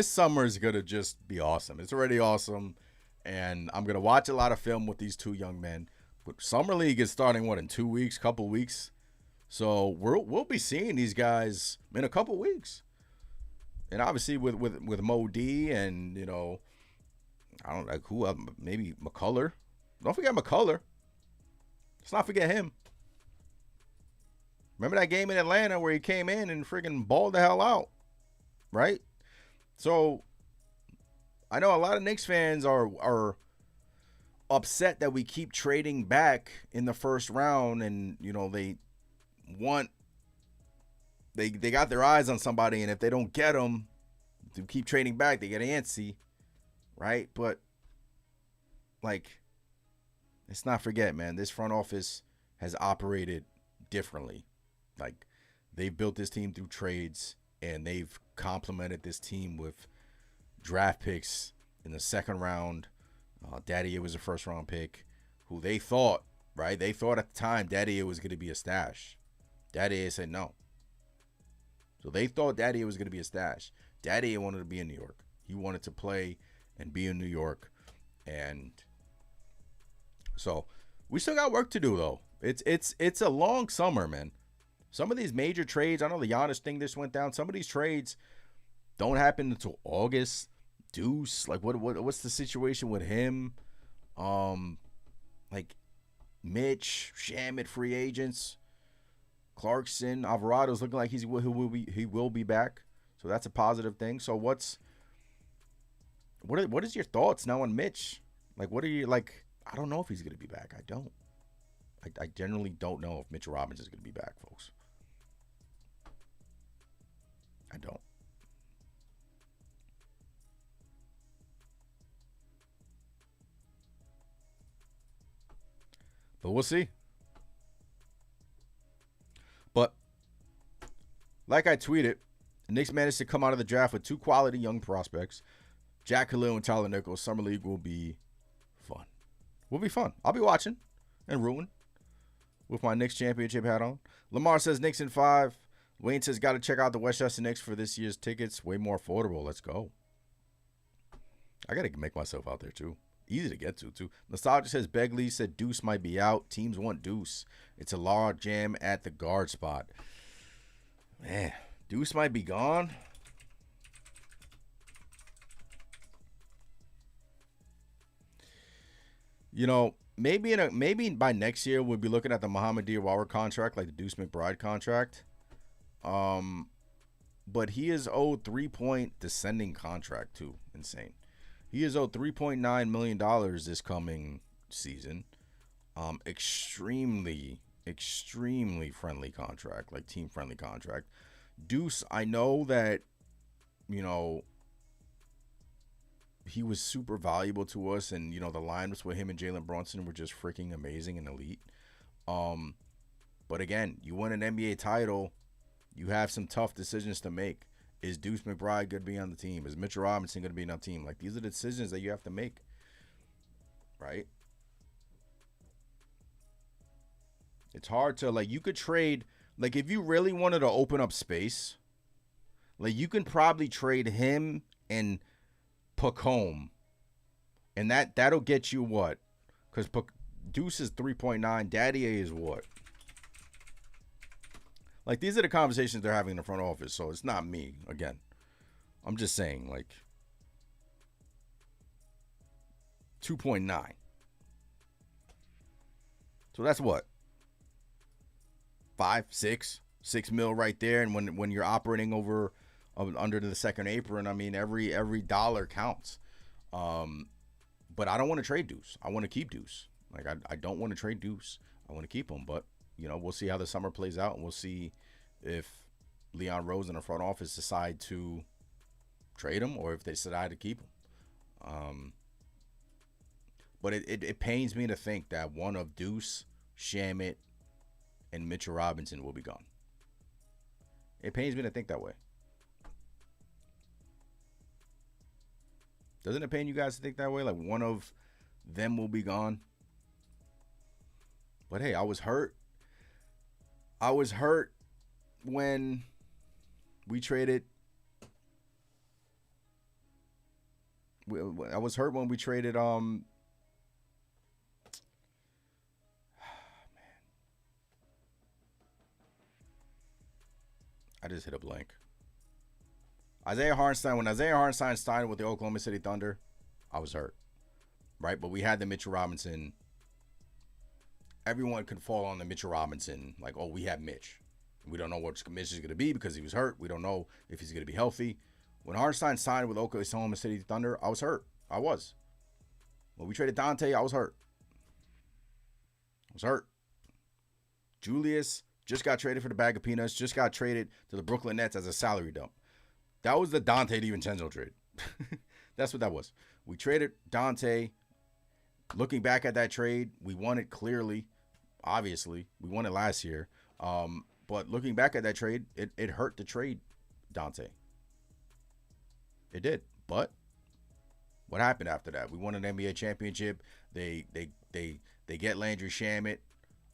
summer is gonna just be awesome. It's already awesome, and I'm gonna watch a lot of film with these 2 young men. But summer league is starting in 2 weeks, couple weeks, so we'll be seeing these guys in a couple weeks. And obviously with Mo D, and you know, I don't like who else, maybe McCullough. Don't forget McCullough. Let's not forget him. Remember that game in Atlanta where he came in and friggin' balled the hell out, right? So I know a lot of Knicks fans are upset that we keep trading back in the first round, and you know they got their eyes on somebody, and if they don't get them, to keep trading back, they get antsy, right? But like, let's not forget, man, this front office has operated differently. Like, they've built this team through trades, and they've complemented this team with draft picks in the second round. Daddier was a first-round pick, who they thought, right? They thought at the time Daddier was going to be a stash. Daddier said no. So they thought Daddier was going to be a stash. Daddier wanted to be in New York. He wanted to play and be in New York. And so we still got work to do, though. It's a long summer, man. Some of these major trades, I know the Giannis thing just went down. Some of these trades don't happen until August. Deuce, like what's the situation with him? Like Mitch, Shamet, free agents. Clarkson, Alvarado's looking like he will be back. So that's a positive thing. So what is your thoughts now on Mitch? Like, what are you like? I don't know if he's gonna be back. I don't. I generally don't know if Mitch Robbins is gonna be back, folks. I don't. But we'll see. But like I tweeted, the Knicks managed to come out of the draft with 2 quality young prospects. Jack Kayil and Tyler Nichols. Summer League will be fun. Will be fun. I'll be watching and rooting with my Knicks championship hat on. Lamar says Knicks in 5. Wayne says, got to check out the Westchester Knicks for this year's tickets. Way more affordable. Let's go. I got to make myself out there, too. Easy to get to, too. Nostalgia says, Begley said Deuce might be out. Teams want Deuce. It's a log jam at the guard spot. Man, Deuce might be gone. You know, maybe by next year we'll be looking at the Muhammad Diawara contract, like the Deuce McBride contract. But he is owed 3-point descending contract too. Insane. He is owed $3.9 million this coming season. Extremely friendly contract, like team friendly contract. Deuce, I know that, you know, he was super valuable to us, and you know the lineups with him and Jalen Brunson were just freaking amazing and elite. But again, you win an NBA title, you have some tough decisions to make. Is Deuce McBride going to be on the team? Is Mitchell Robinson going to be on the team? Like, these are the decisions that you have to make, right? It's hard to, like, you could trade, like, if you really wanted to open up space, like, you can probably trade him and Pacome, and that'll get you what? Because Deuce is 3.9, Daddy A is what? Like, these are the conversations they're having in the front office, so it's not me, again. I'm just saying, like, 2.9. So that's what? 5, 6 mil right there, and when you're operating over under the second apron, I mean, every dollar counts. But I don't want to trade Deuce. I want to keep Deuce. Like, I don't want to trade Deuce. I want to keep him, but you know, we'll see how the summer plays out, and we'll see if Leon Rose and the front office decide to trade him or if they decide to keep him. But it pains me to think that one of Deuce, Shamet, and Mitchell Robinson will be gone. It pains me to think that way. Doesn't it pain you guys to think that way? Like, one of them will be gone? But hey, I was hurt when we traded. I was hurt when we traded. Man, I just hit a blank. Isaiah Hartenstein. When Isaiah Hartenstein signed with the Oklahoma City Thunder, I was hurt, right? But we had the Mitchell Robinson. Everyone could fall on the Mitchell Robinson, like, oh, we have Mitch. We don't know what Mitch is going to be because he was hurt. We don't know if he's going to be healthy. When Hartenstein signed with Oklahoma City Thunder, I was hurt. I was. When we traded Dante, I was hurt. Julius just got traded for the bag of peanuts, just got traded to the Brooklyn Nets as a salary dump. That was the Dante DiVincenzo trade. That's what that was. We traded Dante. Looking back at that trade, we won it clearly. Obviously, we won it last year. But looking back at that trade, it hurt to trade Dante. It did. But what happened after that? We won an NBA championship. They get Landry Shamet.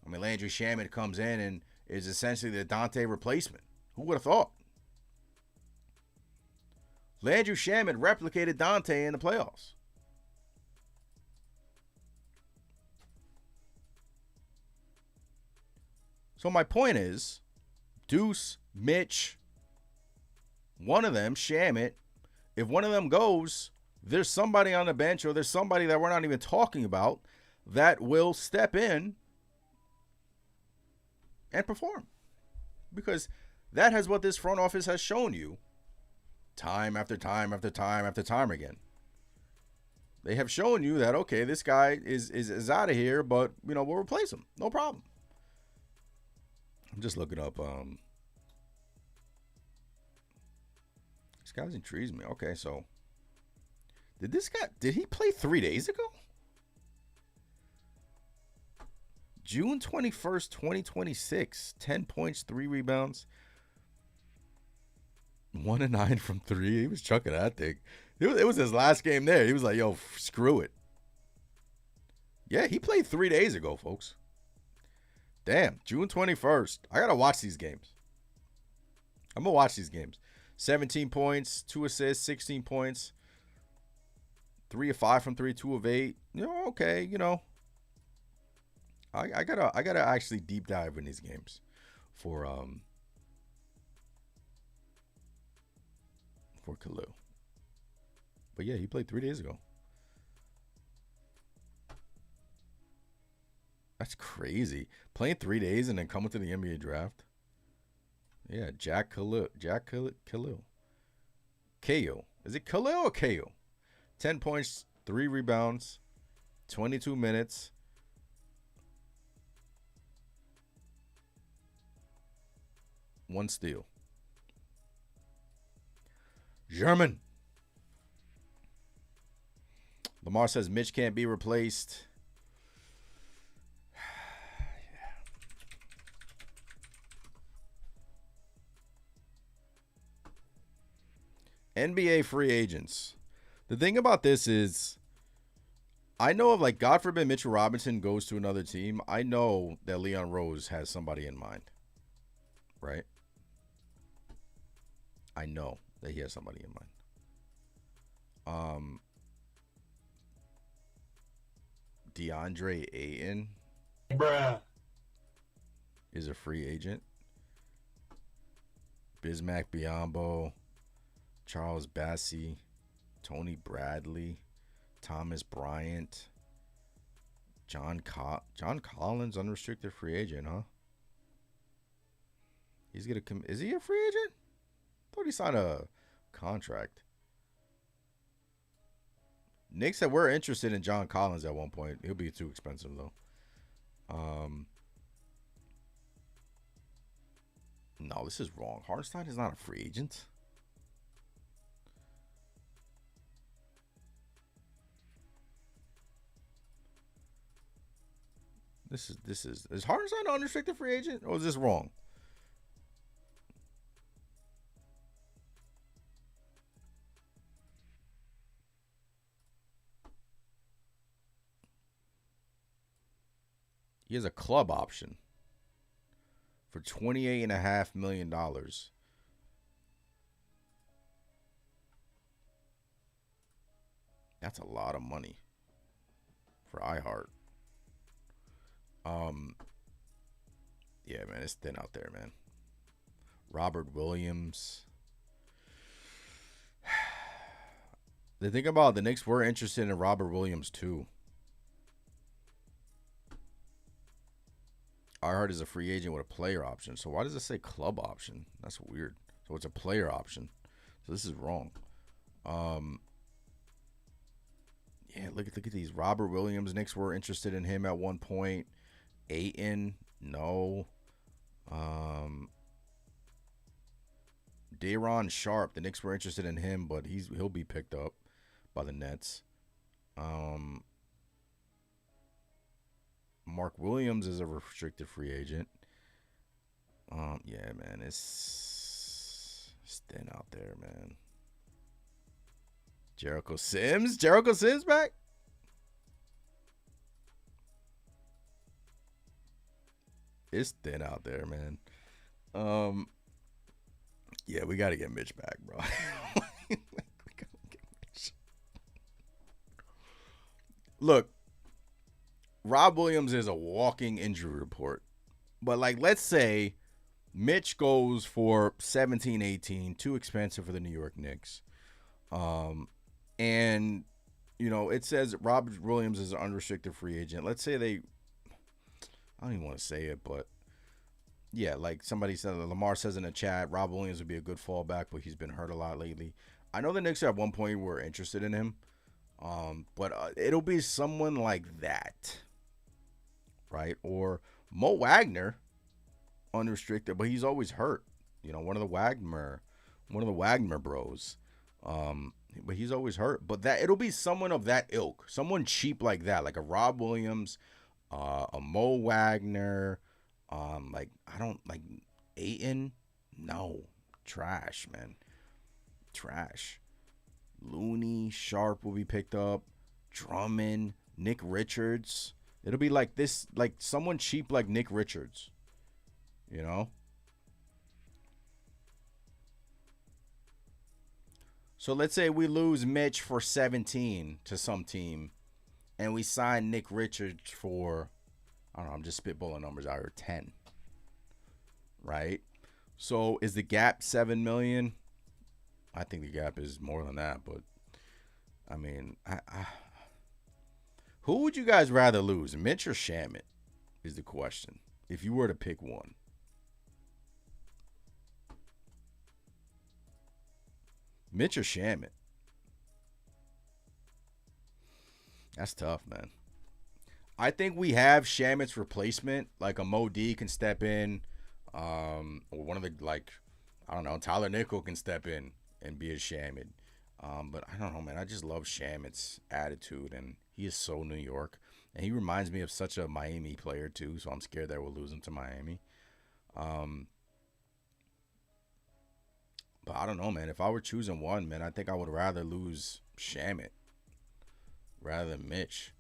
I mean, Landry Shamet comes in and is essentially the Dante replacement. Who would have thought? Landry Shamet replicated Dante in the playoffs. So my point is, Deuce, Mitch, one of them, Shamet, if one of them goes, there's somebody on the bench or there's somebody that we're not even talking about that will step in and perform. Because that has what this front office has shown you time after time after time after time again. They have shown you that, okay, this guy is out of here, but, you know, we'll replace him. No problem. I'm just looking up. This guy's intrigues me. Okay, so did he play 3 days ago? June 21st, 2026. 10 points, 3 rebounds. 1 and 9 from 3. He was chucking that thing. It was his last game there. He was like, yo, screw it. Yeah, he played 3 days ago, folks. Damn, June 21st. I got to watch these games. I'm going to watch these games. 17 points, 2 assists, 16 points, 3 of 5 from 3, 2 of 8. Okay, I gotta actually deep dive in these games for Kayil. But yeah, he played 3 days ago. That's crazy. Playing 3 days and then coming to the NBA draft. Yeah, Kayil. Kayil. Is it Kayil or Kayil? 10 points, 3 rebounds, 22 minutes. One steal. German. Lamar says Mitch can't be replaced. NBA free agents. The thing about this is, I know of, like, God forbid Mitchell Robinson goes to another team. I know that Leon Rose has somebody in mind. Right? I know that he has somebody in mind. DeAndre Ayton is a free agent. Bismack Biyombo, Charles Bassey, Tony Bradley, Thomas Bryant, John Collins, unrestricted free agent, huh? He's gonna come. Is he a free agent? I thought he signed a contract. Knicks said we're interested in John Collins at one point. He'll be too expensive though. No, this is wrong. Hartenstein is not a free agent. Is Hartenstein an unrestricted free agent, or is this wrong? He has a club option for $28.5 million. That's a lot of money for iHeart. Yeah, man, it's thin out there, man. Robert Williams. The thing about the Knicks, we're interested in Robert Williams too. iHeart is a free agent with a player option. So why does it say club option? That's weird. So it's a player option. So this is wrong. Yeah, look at these. Robert Williams, Knicks were interested in him at one point. Ayton, no. Day'Ron Sharp, the Knicks were interested in him, but he'll be picked up by the Nets. Mark Williams is a restricted free agent. Yeah, man, it's thin out there, man. Jericho Sims back? It's thin out there, man. Yeah, we got to get Mitch back, bro. Look, Rob Williams is a walking injury report. But, like, let's say Mitch goes for 17, 18, too expensive for the New York Knicks. And, you know, it says Robert Williams is an unrestricted free agent. Let's say I don't even want to say it, but yeah, like somebody said, Lamar says in the chat, Rob Williams would be a good fallback, but he's been hurt a lot lately. I know the Knicks at one point were interested in him, but it'll be someone like that, right? Or Mo Wagner, unrestricted, but he's always hurt. You know, one of the Wagner bros. But he's always hurt. But it'll be someone of that ilk, someone cheap like that, like a Rob Williams, a Mo Wagner, like I don't like Ayton. No, trash, man, trash. Looney, Sharp will be picked up. Drummond, Nick Richards. It'll be like this, like someone cheap like Nick Richards. You know. So let's say we lose Mitch for 17 to some team, and we sign Nick Richards for, I don't know, I'm just spitballing numbers out here, 10. Right? So is the gap $7 million? I think the gap is more than that, but I mean, who would you guys rather lose, Mitch or Shamit? Is the question. If you were to pick one, Mitch or Shamit? That's tough, man. I think we have Shamit's replacement, like a Mo D can step in, or one of the, like, I don't know, Tyler Nickel can step in and be a Shamit. But I don't know, man. I just love Shamit's attitude, and he is so New York. And he reminds me of such a Miami player, too, so I'm scared that we'll lose him to Miami. But I don't know, man. If I were choosing one, man, I think I would rather lose Shamit rather than Mitch.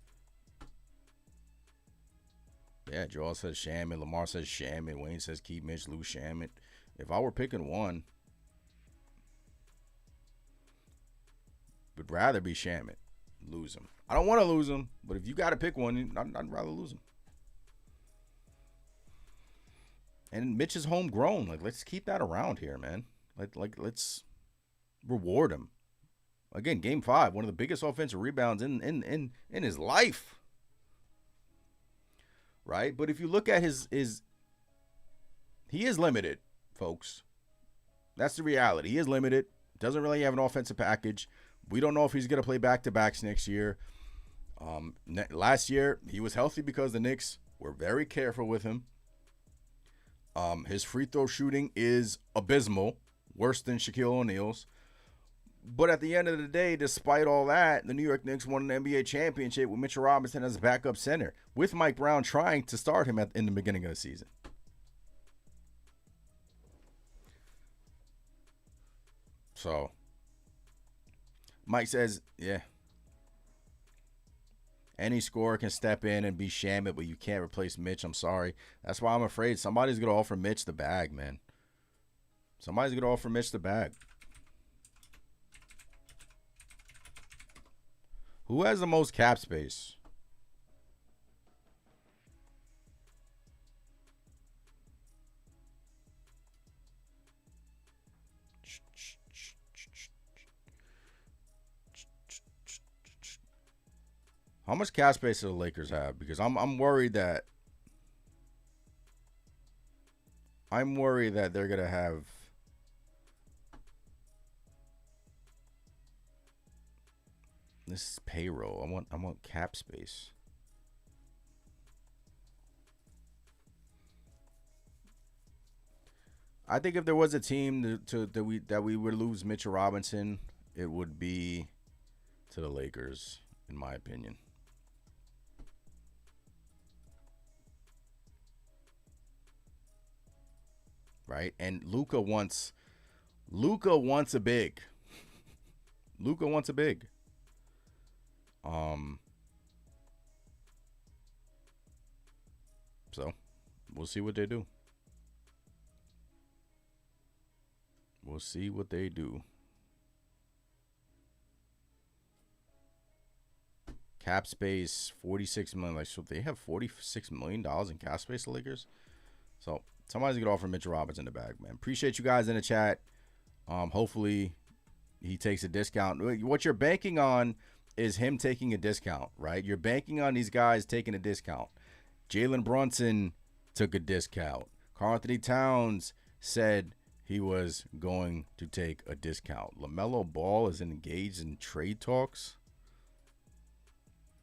Yeah, Joel says Shamit. Lamar says Shamit. Wayne says keep Mitch, lose Shamit. If I were picking one, would rather be Shamit. Lose him. I don't want to lose him, but if you got to pick one, I'd rather lose him. And Mitch is homegrown. Like, let's keep that around here, man. Let's reward him. Again, game 5, one of the biggest offensive rebounds in his life. Right? But if you look at his he is limited, folks. That's the reality. He is limited. Doesn't really have an offensive package. We don't know if he's going to play back-to-backs next year. Last year, he was healthy because the Knicks were very careful with him. His free throw shooting is abysmal, worse than Shaquille O'Neal's. But at the end of the day, despite all that, the New York Knicks won an NBA championship with Mitchell Robinson as a backup center, with Mike Brown trying to start him in the beginning of the season. So, Mike says, yeah, any scorer can step in and be Shamit, but you can't replace Mitch. I'm sorry. That's why I'm afraid somebody's going to offer Mitch the bag, man. Somebody's going to offer Mitch the bag. Who has the most cap space? How much cap space do the Lakers have? Because I'm worried that they're gonna have this is payroll. I want cap space. I think if there was a team that we would lose Mitchell Robinson, it would be to the Lakers, in my opinion. Right? And Luka wants a big. Luka wants a big. So we'll see what they do. We'll see what they do. Cap space, $46 million. Like, so they have $46 million in cap space, the Lakers. So somebody's gonna offer Mitchell Roberts in the bag, man. Appreciate you guys in the chat. Hopefully he takes a discount. What you're banking on is him taking a discount, right? You're banking on these guys taking a discount. Jalen Brunson took a discount. Karl-Anthony Towns said he was going to take a discount. LaMelo Ball is engaged in trade talks.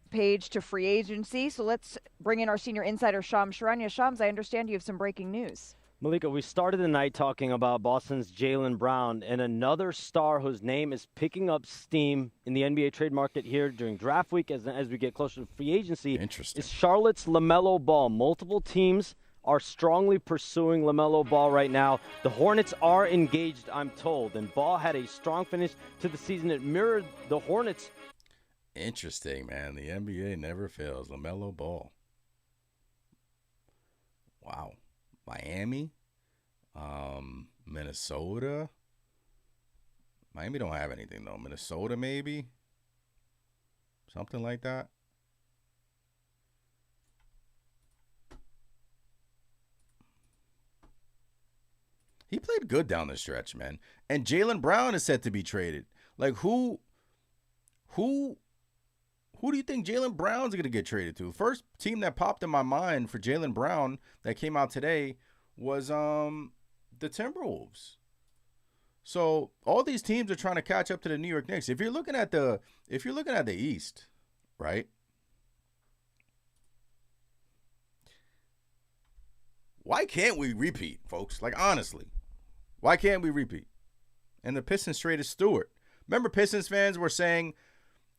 Page to free agency. So let's bring in our senior insider, Shams Charania. Shams, I understand you have some breaking news. Malika, we started the night talking about Boston's Jaylen Brown, and another star whose name is picking up steam in the NBA trade market here during draft week as we get closer to free agency is Charlotte's LaMelo Ball. Multiple teams are strongly pursuing LaMelo Ball right now. The Hornets are engaged, I'm told, and Ball had a strong finish to the season. It mirrored the Hornets. Interesting, man. The NBA never fails. LaMelo Ball. Wow. Miami, Minnesota, Miami don't have anything, though. Minnesota, maybe? Something like that. He played good down the stretch, man. And Jaylen Brown is set to be traded. Like, who do you think Jaylen Brown's going to get traded to? First team that popped in my mind for Jaylen Brown that came out today was the Timberwolves. So all these teams are trying to catch up to the New York Knicks. If you're looking at the East, right? Why can't we repeat, folks? Like, honestly, why can't we repeat? And the Pistons traded Stewart. Remember, Pistons fans were saying,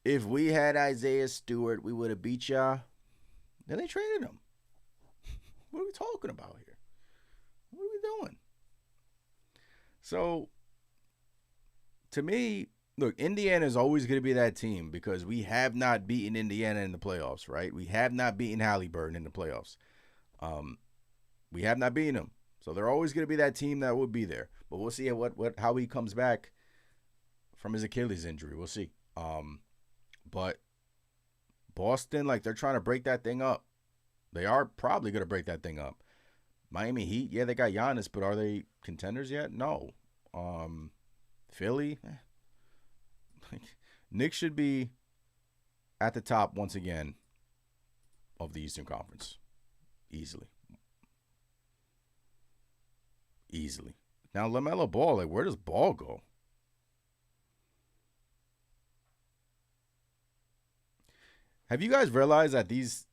if we had Isaiah Stewart, we would have beat y'all. Then they traded him. What are we talking about here? What are we doing? So, to me, look, Indiana is always going to be that team because we have not beaten Indiana in the playoffs, right? We have not beaten Halliburton in the playoffs. We have not beaten them. So they're always going to be that team that will be there. But we'll see how he comes back from his Achilles injury. We'll see. But Boston, like, they're trying to break that thing up. They are probably going to break that thing up. Miami Heat, yeah, they got Giannis, but are they contenders yet? No. Philly, Knicks should be at the top once again of the Eastern Conference. Easily. Now, LaMelo Ball, like, where does Ball go? Have you guys realized that these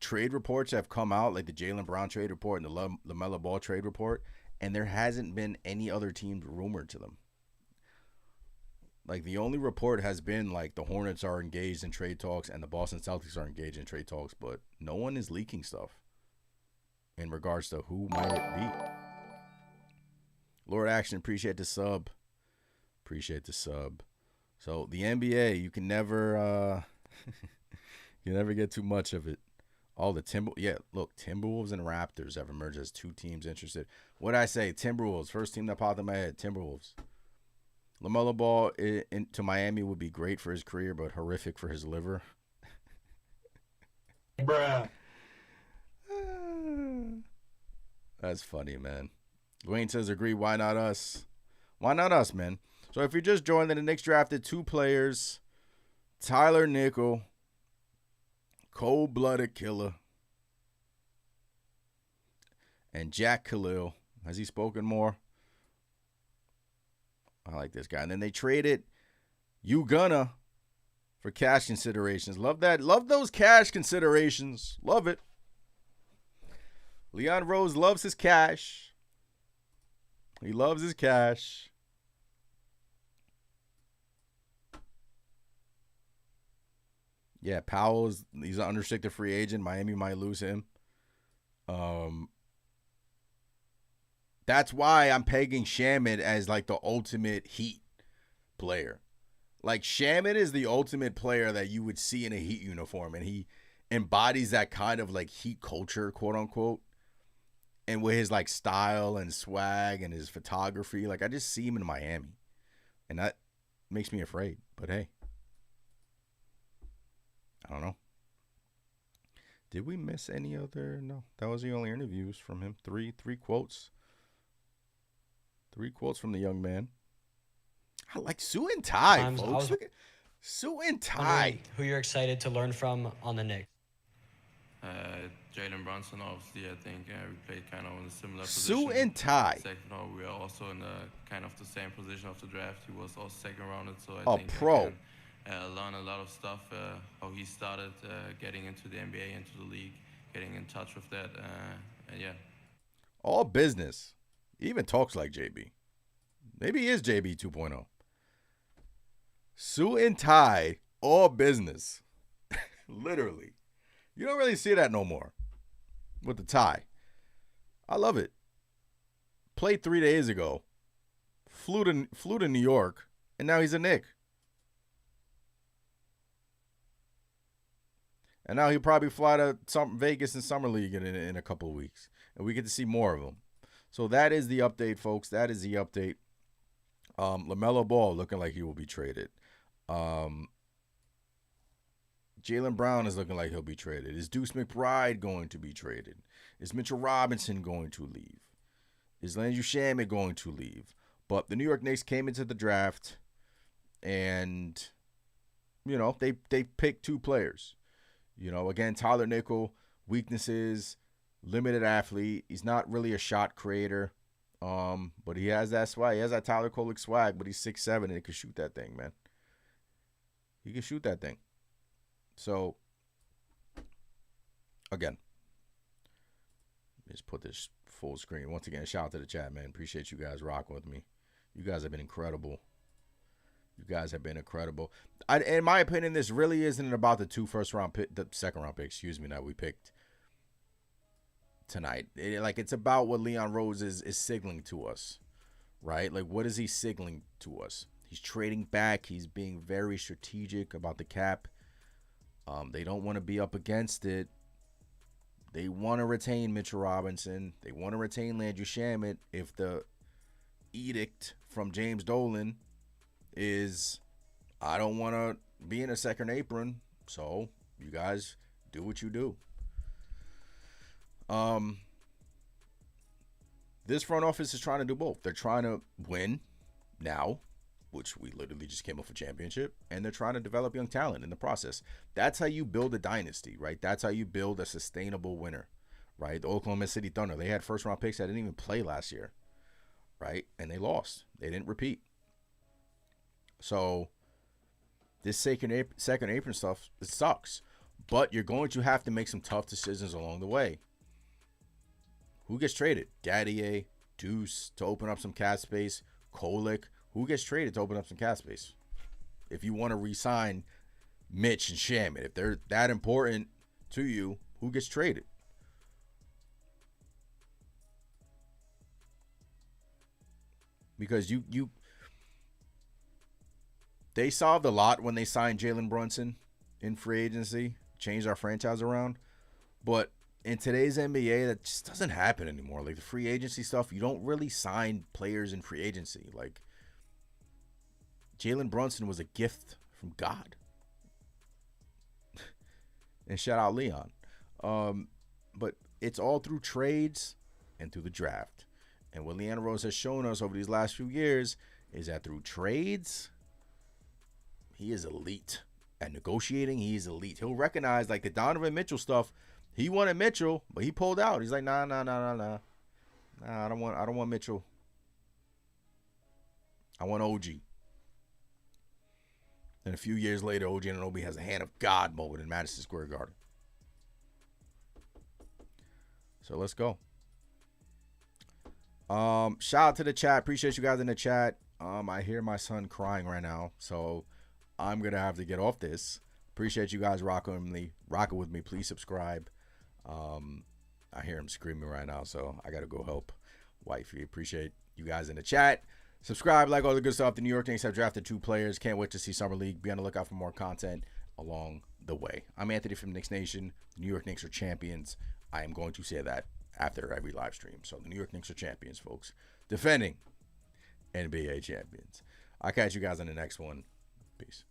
trade reports have come out, like the Jaylen Brown trade report and the LaMelo Ball trade report, and there hasn't been any other teams rumored to them? Like, the only report has been, like, the Hornets are engaged in trade talks and the Boston Celtics are engaged in trade talks, but no one is leaking stuff in regards to who might it be. Lord Action, appreciate the sub. So, the NBA, you can never get too much of it. All the Timberwolves and Raptors have emerged as two teams interested. What'd I say? Timberwolves. First team that popped in my head, Timberwolves. LaMelo Ball to Miami would be great for his career, but horrific for his liver. Bruh. That's funny, man. Dwayne says, agree, why not us? Why not us, man? So if you're just joining, the Knicks drafted two players, Tyler Nickel, cold-blooded killer, and Jack Kayil. Has he spoken more? I like this guy. And then they traded Ugonna for cash considerations. Love that. Love those cash considerations. Love it. Leon Rose loves his cash. He loves his cash. Yeah, he's an unrestricted free agent. Miami might lose him. That's why I'm pegging Shamet as like the ultimate Heat player. Like, Shamet is the ultimate player that you would see in a Heat uniform, and he embodies that kind of like Heat culture, quote unquote. And with his like style and swag and his photography, like, I just see him in Miami, and that makes me afraid. But hey, I don't know. Did we miss any other? No, that was the only interviews from him. Three quotes. 3 quotes from the young man. I like Sue and Ty, folks. Look at Sue and Ty. Who you're excited to learn from on the Knicks? Jalen Brunson, obviously, I think we played kind of in a similar position. Sue and Ty. Second round, we are also in kind of the same position of the draft. He was also second rounded, so I think pro. I can learn a lot of stuff, how he started getting into the NBA, into the league, getting in touch with that, and yeah. All business. He even talks like JB. Maybe he is JB 2.0. Sue and Ty, all business. Literally. You don't really see that no more with the tie. I love it. Played 3 days ago. Flew to New York, and now he's a Knick. And now he'll probably fly to Vegas in Summer League in a couple of weeks. And we get to see more of him. So that is the update, folks. That is the update LaMelo Ball looking like he will be traded. Jaylen Brown is looking like he'll be traded. Is Deuce McBride going to be traded? Is Mitchell Robinson going to leave? Is Landry Shamet going to leave? But the New York Knicks came into the draft and, you know, they picked 2 players. You know, again, Tyler Nickel, weaknesses, limited athlete. He's not really a shot creator. But he has that swag. He has that Tyler Kolek swag, but he's 6'7" and he can shoot that thing, man. He can shoot that thing. So, again, let's put this full screen. Once again, shout out to the chat, man. Appreciate you guys rocking with me. You guys have been incredible. You guys have been incredible. In my opinion, this really isn't about the 2 first-round pick, the second-round pick, that we picked tonight. It's about what Leon Rose is signaling to us, right? Like, what is he signaling to us? He's trading back. He's being very strategic about the cap. They don't want to be up against it. They want to retain Mitchell Robinson. They want to retain Landry Shamet. If the edict from James Dolan is, I don't want to be in a second apron, so you guys do what you do. This front office is trying to do both. They're trying to win now, which we literally just came off a championship, and they're trying to develop young talent in the process. That's how you build a dynasty, right? That's how you build a sustainable winner, right? The Oklahoma City Thunder, they had first-round picks that didn't even play last year, right? And they lost. They didn't repeat. So this second apron stuff, it sucks. But you're going to have to make some tough decisions along the way. Who gets traded? Gadier, Deuce to open up some cap space, Kolek. Who gets traded to open up some cap space? If you want to re-sign Mitch and Shamet, if they're that important to you, who gets traded? Because they solved a lot when they signed Jalen Brunson in free agency, changed our franchise around. But in today's NBA, that just doesn't happen anymore. Like the free agency stuff, you don't really sign players in free agency. Like Jalen Brunson was a gift from God. And shout out Leon. But it's all through trades and through the draft. And what Leon Rose has shown us over these last few years is that through trades, he is elite. At negotiating, he is elite. He'll recognize, like the Donovan Mitchell stuff, he wanted Mitchell, but he pulled out. He's like, nah. Nah, I don't want Mitchell. I want OG. And a few years later, OG Anunoby has a hand of God moment in Madison Square Garden. So let's go. Shout out to the chat. Appreciate you guys in the chat. I hear my son crying right now, so I'm gonna have to get off this. Appreciate you guys rocking with me. Please subscribe. I hear him screaming right now, so I gotta go help wifey. Appreciate you guys in the chat. Subscribe, like all the good stuff. The New York Knicks have drafted 2 players. Can't wait to see Summer League. Be on the lookout for more content along the way. I'm Anthony from Knicks Nation. The New York Knicks are champions. I am going to say that after every live stream. So the New York Knicks are champions, folks. Defending NBA champions. I'll catch you guys on the next one. Peace.